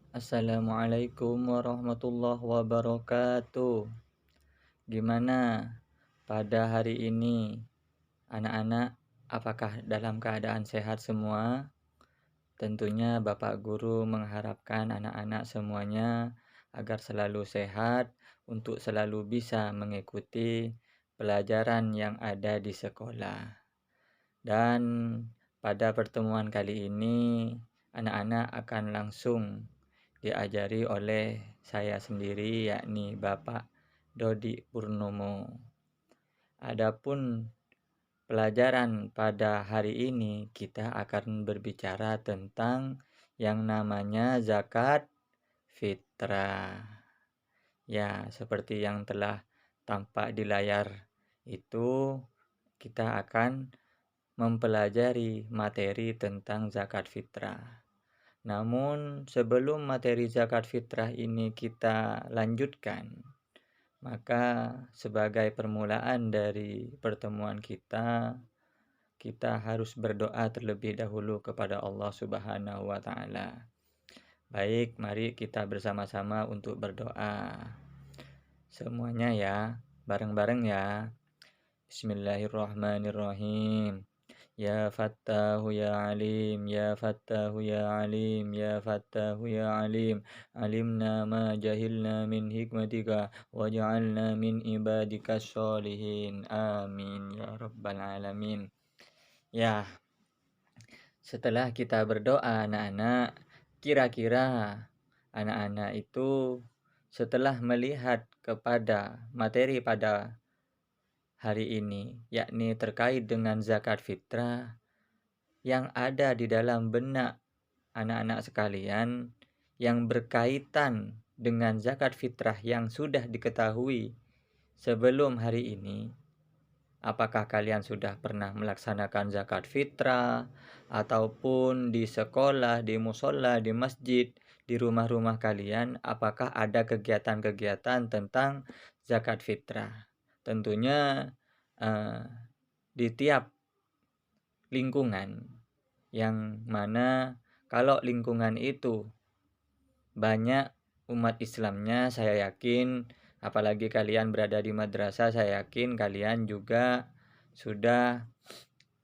Assalamualaikum warahmatullahi wabarakatuh. Gimana pada hari ini anak-anak? Apakah dalam keadaan sehat semua? Tentunya Bapak Guru mengharapkan anak-anak semuanya agar selalu sehat untuk selalu bisa mengikuti pelajaran yang ada di sekolah. Dan pada pertemuan kali ini anak-anak akan langsung diajari oleh saya sendiri, yakni Bapak Dodi Purnomo. Adapun pelajaran pada hari ini kita akan berbicara tentang yang namanya zakat fitrah. Ya, seperti yang telah tampak di layar itu, kita akan mempelajari materi tentang zakat fitrah. Namun sebelum materi zakat fitrah ini kita lanjutkan, maka sebagai permulaan dari pertemuan kita harus berdoa terlebih dahulu kepada Allah Subhanahu wa taala. Baik, mari kita bersama-sama untuk berdoa. Semuanya ya, bareng-bareng ya. Bismillahirrahmanirrahim. Ya Fattahu ya Alim, Ya Fattahu ya Alim, Ya Fattahu ya Alim, Alimna ma jahilna min hikmatika, waj'alna min ibadika sholihin. Amin ya Rabbal Alamin. Ya, setelah kita berdoa anak-anak, kira-kira anak-anak itu setelah melihat kepada materi pada hari ini, yakni terkait dengan zakat fitrah, yang ada di dalam benak anak-anak sekalian yang berkaitan dengan zakat fitrah yang sudah diketahui sebelum hari ini. Apakah kalian sudah pernah melaksanakan zakat fitrah ataupun di sekolah, di musola, di masjid, di rumah-rumah kalian, apakah ada kegiatan-kegiatan tentang zakat fitrah? Tentunya di tiap lingkungan, yang mana kalau lingkungan itu banyak umat Islamnya, saya yakin, apalagi kalian berada di madrasah, saya yakin kalian juga sudah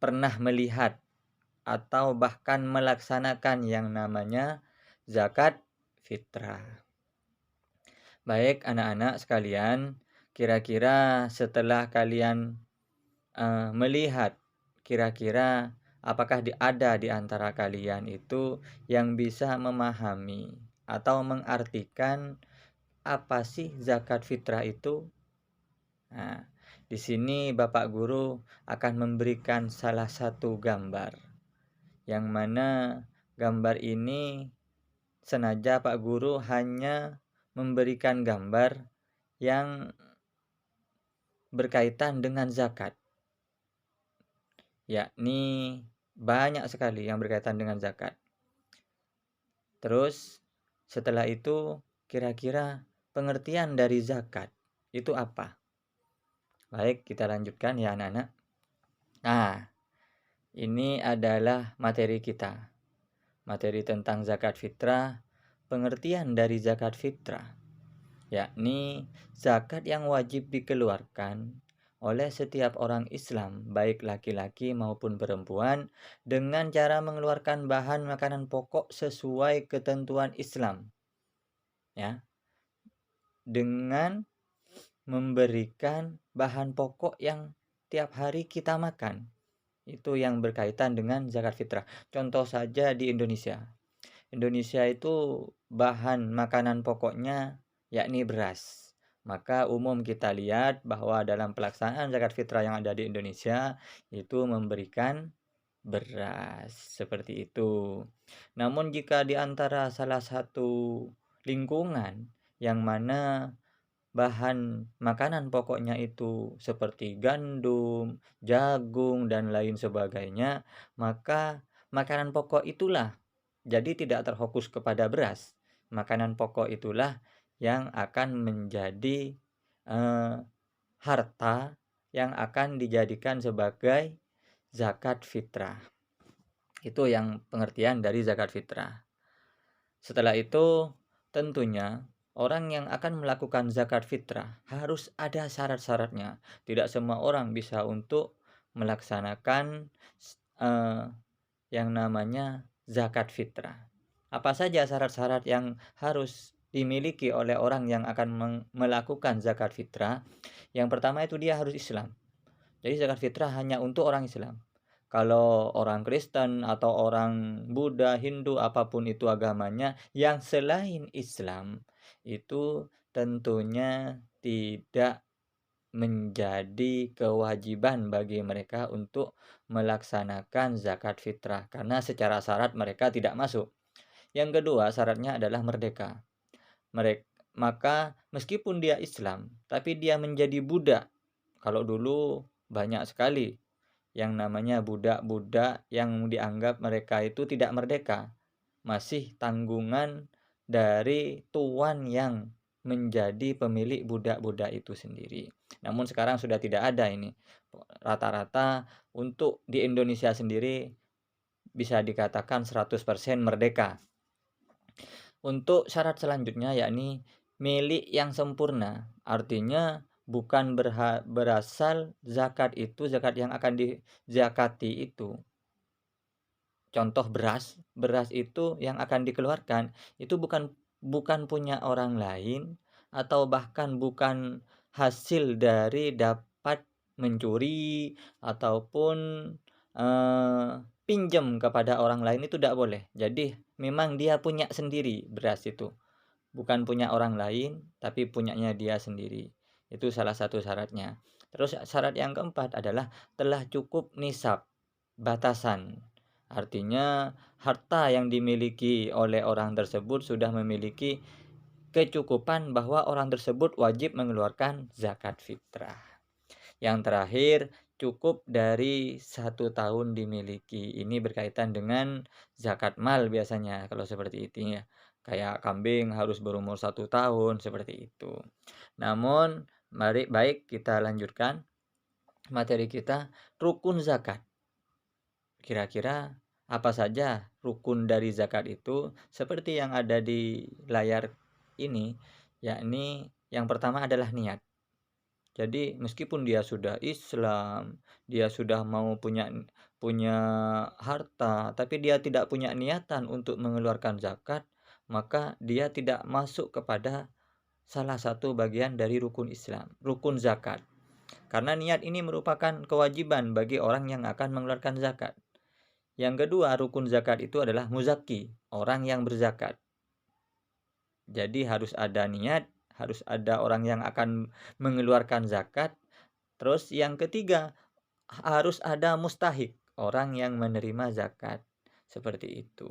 pernah melihat atau bahkan melaksanakan yang namanya zakat fitrah. Baik anak-anak sekalian, kira-kira setelah kalian melihat, kira-kira apakah ada di antara kalian itu yang bisa memahami atau mengartikan apa sih zakat fitrah itu? Nah, di sini Bapak Guru akan memberikan salah satu gambar, yang mana gambar ini sengaja Pak Guru hanya memberikan gambar yang berkaitan dengan zakat, yakni banyak sekali yang berkaitan dengan zakat. Terus setelah itu kira-kira pengertian dari zakat itu apa? Baik, kita lanjutkan ya anak-anak. Nah, ini adalah materi kita. Materi tentang zakat fitrah, pengertian dari zakat fitrah, yakni zakat yang wajib dikeluarkan oleh setiap orang Islam, baik laki-laki maupun perempuan, dengan cara mengeluarkan bahan makanan pokok sesuai ketentuan Islam. Ya, dengan memberikan bahan pokok yang tiap hari kita makan. Itu yang berkaitan dengan zakat fitrah. Contoh saja di Indonesia. Indonesia itu bahan makanan pokoknya yakni beras. Maka umum kita lihat bahwa dalam pelaksanaan zakat fitrah yang ada di Indonesia itu memberikan beras seperti itu. Namun jika di antara salah satu lingkungan yang mana bahan makanan pokoknya itu seperti gandum, jagung, dan lain sebagainya, maka makanan pokok itulah jadi tidak terfokus kepada beras. Makanan pokok itulah yang akan menjadi harta yang akan dijadikan sebagai zakat fitrah. Itu yang pengertian dari zakat fitrah. Setelah itu, tentunya orang yang akan melakukan zakat fitrah harus ada syarat-syaratnya. Tidak semua orang bisa untuk melaksanakan yang namanya zakat fitrah. Apa saja syarat-syarat yang harus dimiliki oleh orang yang akan melakukan zakat fitrah? Yang pertama itu dia harus Islam. Jadi zakat fitrah hanya untuk orang Islam. Kalau orang Kristen atau orang Buddha, Hindu, apapun itu agamanya, yang selain Islam itu tentunya tidak menjadi kewajiban bagi mereka untuk melaksanakan zakat fitrah karena secara syarat mereka tidak masuk. Yang kedua, syaratnya adalah merdeka. Maka meskipun dia Islam, tapi dia menjadi budak. Kalau dulu banyak sekali yang namanya budak-budak yang dianggap mereka itu tidak merdeka, masih tanggungan dari tuan yang menjadi pemilik budak-budak itu sendiri. Namun sekarang sudah tidak ada ini. Rata-rata untuk di Indonesia sendiri bisa dikatakan 100% merdeka. Untuk syarat selanjutnya yakni milik yang sempurna. Artinya bukan berasal zakat yang akan dizakati itu. Contoh beras itu yang akan dikeluarkan itu bukan punya orang lain atau bahkan bukan hasil dari dapat mencuri ataupun pinjam kepada orang lain, itu tidak boleh. Jadi memang dia punya sendiri beras itu. Bukan punya orang lain tapi punyanya dia sendiri. Itu salah satu syaratnya. Terus syarat yang keempat adalah telah cukup nisab, batasan. Artinya harta yang dimiliki oleh orang tersebut sudah memiliki kecukupan bahwa orang tersebut wajib mengeluarkan zakat fitrah. Yang terakhir, cukup dari 1 tahun dimiliki. Ini berkaitan dengan zakat mal biasanya kalau seperti itu ya. Kayak kambing harus berumur 1 tahun seperti itu. Namun baik kita lanjutkan materi kita, rukun zakat. Kira-kira apa saja rukun dari zakat itu? Seperti yang ada di layar ini, yakni yang pertama adalah niat. Jadi meskipun dia sudah Islam, dia sudah mau punya harta, tapi dia tidak punya niatan untuk mengeluarkan zakat, maka dia tidak masuk kepada salah satu bagian dari rukun Islam, rukun zakat. Karena niat ini merupakan kewajiban bagi orang yang akan mengeluarkan zakat. Yang kedua, rukun zakat itu adalah muzaki, orang yang berzakat. Jadi harus ada niat, harus ada orang yang akan mengeluarkan zakat. Terus yang ketiga, harus ada mustahik, orang yang menerima zakat. Seperti itu.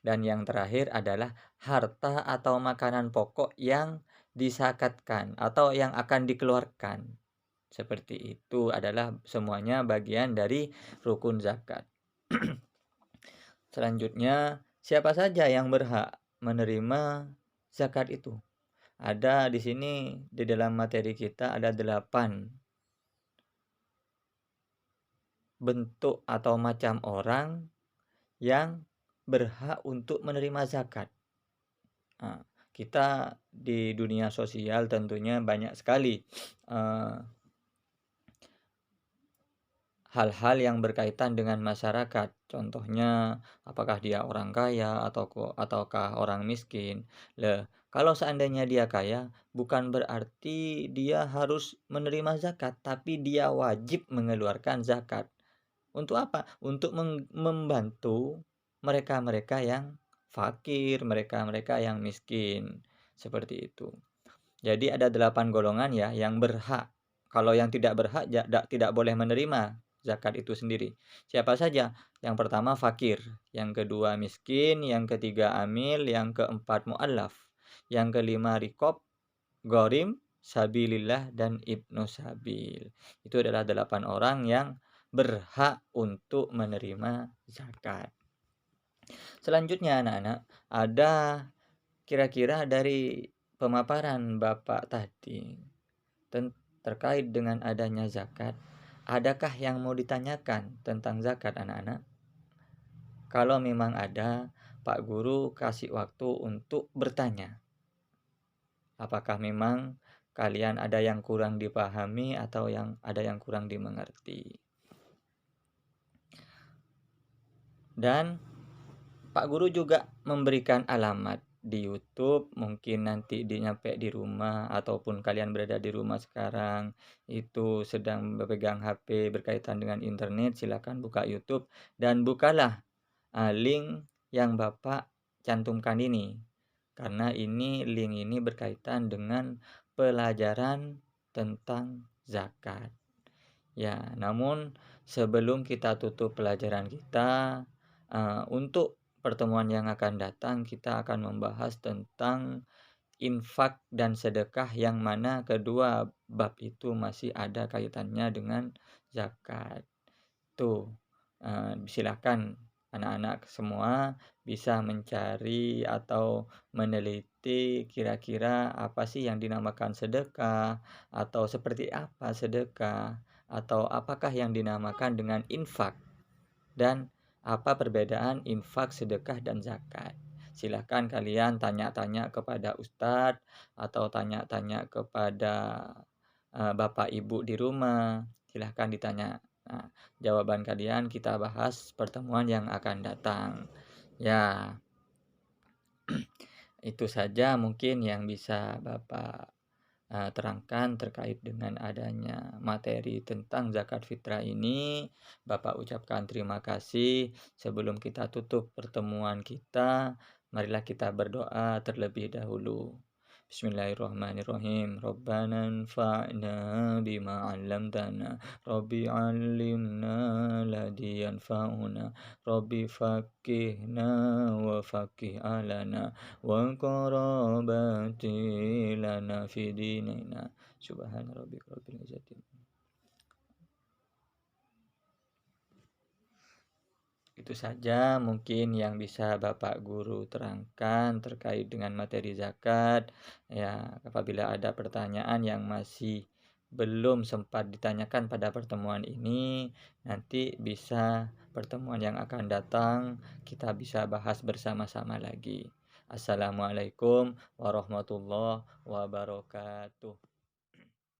Dan yang terakhir adalah harta atau makanan pokok yang disakatkan atau yang akan dikeluarkan. Seperti itu adalah semuanya bagian dari rukun zakat. Selanjutnya, siapa saja yang berhak menerima zakat itu? Ada di sini di dalam materi kita ada 8 bentuk atau macam orang yang berhak untuk menerima zakat. Nah, kita di dunia sosial tentunya banyak sekali hal-hal yang berkaitan dengan masyarakat. Contohnya, apakah dia orang kaya ataukah orang miskin. Kalau seandainya dia kaya, bukan berarti dia harus menerima zakat, tapi dia wajib mengeluarkan zakat. Untuk apa? Untuk membantu mereka-mereka yang fakir, mereka-mereka yang miskin. Seperti itu. Jadi ada 8 golongan ya yang berhak. Kalau yang tidak berhak tidak boleh menerima zakat itu sendiri. Siapa saja? Yang pertama fakir, yang kedua miskin, yang ketiga amil, yang keempat mu'allaf, yang kelima riqab, gharim, sabilillah, dan ibnu sabil. Itu adalah 8 orang yang berhak untuk menerima zakat. Selanjutnya anak-anak, ada kira-kira dari pemaparan Bapak tadi terkait dengan adanya zakat, adakah yang mau ditanyakan tentang zakat anak-anak? Kalau memang ada, Pak Guru kasih waktu untuk bertanya. Apakah memang kalian ada yang kurang dipahami atau ada yang kurang dimengerti? Dan Pak Guru juga memberikan alamat di YouTube, mungkin nanti nyampe di rumah ataupun kalian berada di rumah sekarang itu sedang memegang HP berkaitan dengan internet, silakan buka YouTube dan bukalah link yang Bapak cantumkan ini. Karena link ini berkaitan dengan pelajaran tentang zakat. Ya, namun sebelum kita tutup pelajaran kita, untuk pertemuan yang akan datang kita akan membahas tentang infak dan sedekah yang mana kedua bab itu masih ada kaitannya dengan zakat. Tuh, silakan anak-anak semua bisa mencari atau meneliti kira-kira apa sih yang dinamakan sedekah, atau seperti apa sedekah, atau apakah yang dinamakan dengan infak, dan apa perbedaan infak, sedekah, dan zakat. Silakan kalian tanya-tanya kepada ustadz atau tanya-tanya kepada bapak ibu di rumah, silahkan ditanya. Nah, jawaban kalian kita bahas pertemuan yang akan datang. Ya, itu saja mungkin yang bisa Bapak terangkan terkait dengan adanya materi tentang zakat fitrah ini. Bapak ucapkan terima kasih. Sebelum kita tutup pertemuan kita, marilah kita berdoa terlebih dahulu. Bismillahirrahmanirrahim. Rabbana anfa'na bima 'allamtana. Rabbi 'allimna ladzi yanfa'una. Rabbi faqqihna wa faqqih alana wa qarabati lana fi dinina. Subhana rabbika rabbil izzati. Itu saja mungkin yang bisa Bapak Guru terangkan terkait dengan materi zakat. Ya, apabila ada pertanyaan yang masih belum sempat ditanyakan pada pertemuan ini, nanti bisa pertemuan yang akan datang kita bisa bahas bersama-sama lagi. Assalamualaikum warahmatullahi wabarakatuh.